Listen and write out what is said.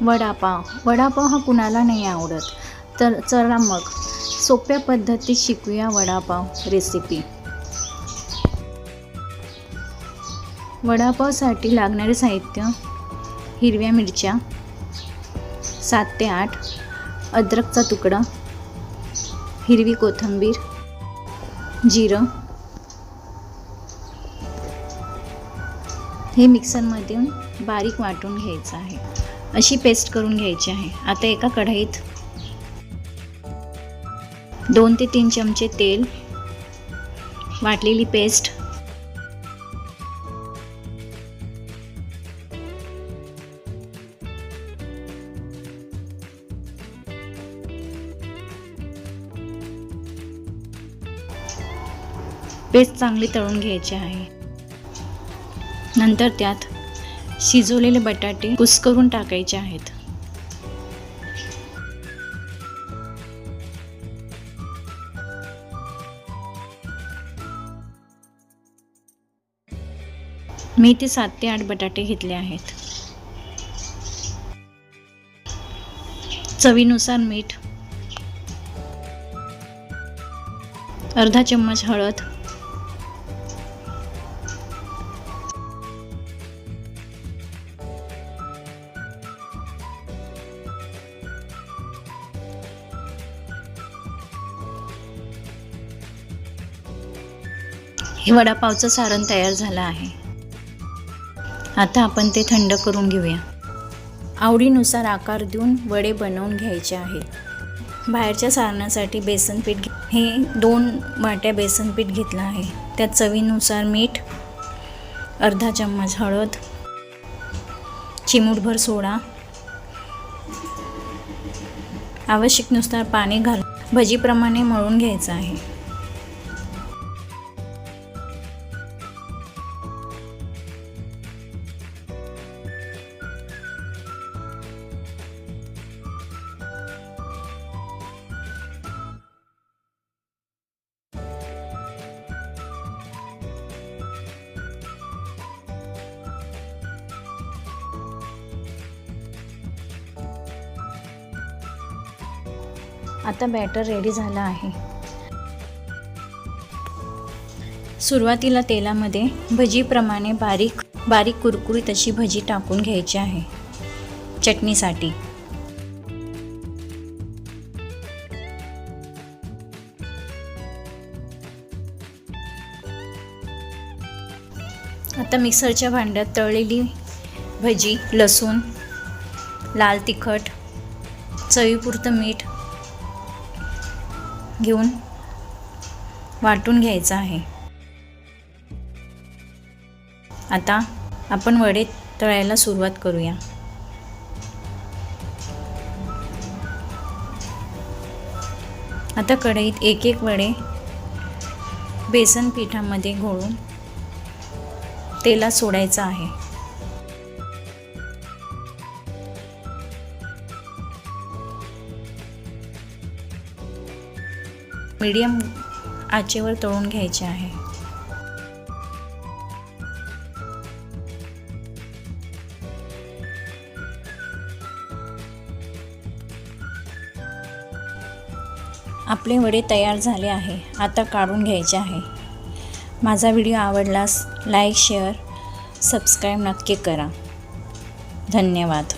वडापाव हा कुणाला नाही आवडत, तर चला मग सोप्या पद्धतीत शिकूया वडापाव रेसिपी। वडापावसाठी लागणारे साहित्य: हिरव्या मिरच्या 7 ते 8, अद्रकचा तुकडा, हिरवी कोथिंबीर, जिरं। हे मिक्सरमधून बारीक वाटून घ्यायचं आहे, अशी पेस्ट करून घ्यायची आहे। आता एका कढईत 2 ते 3 चमचे तेल, वाटलेली पेस्ट, चांगली तळून घ्यायची आहे। नंतर त्यात शिजवलेले बटाटे कुस्करून टाकायचे आहेत। मी ते 7 ते 8 बटाटे घेतले आहेत। चवीनुसार मीठ, अर्धा चम्मच हळद, हे वडापावचं सारण तयार झालं आहे। आता आपण ते थंड करून घेऊया। आवडीनुसार आकार देऊन वडे बनवून घ्यायचे आहेत। बाहेरच्या सारणासाठी बेसन पीठ, हे 2 वाट्या बेसन पीठ घेतलं आहे। त्यात चवीनुसार मीठ, अर्धा चम्मच हळद, चिमूटभर सोडा, आवश्यकतेनुसार पाणी घालून भजीप्रमाणे मळून घ्यायचं आहे। आता बॅटर रेडी झालं आहे। सुरुवातीला तेलामध्ये भजीप्रमाणे बारीक कुरकुरीत अशी भजी टाकून घ्यायची आहे चटणीसाठी। आता मिक्सरच्या भांड्यात तळलेली भजी, लसूण, लाल तिखट, चवीपुरतं मीठ घेऊन वाटून घ्यायचं आहे। आता आपण वडे तळायला सुरुवात करूया। आता कढईत एक वडे बेसन पिठामध्ये घोळून तेलात सोडायचं आहे। मीडियम आचेवर तळून घ्यायचे आहे। आपले वडे तयार झाले आहे। आता काढून घ्यायचे आहे। माझा व्हिडिओ आवडल्यास लाईक, शेअर, सबस्क्राईब नक्की करा। धन्यवाद।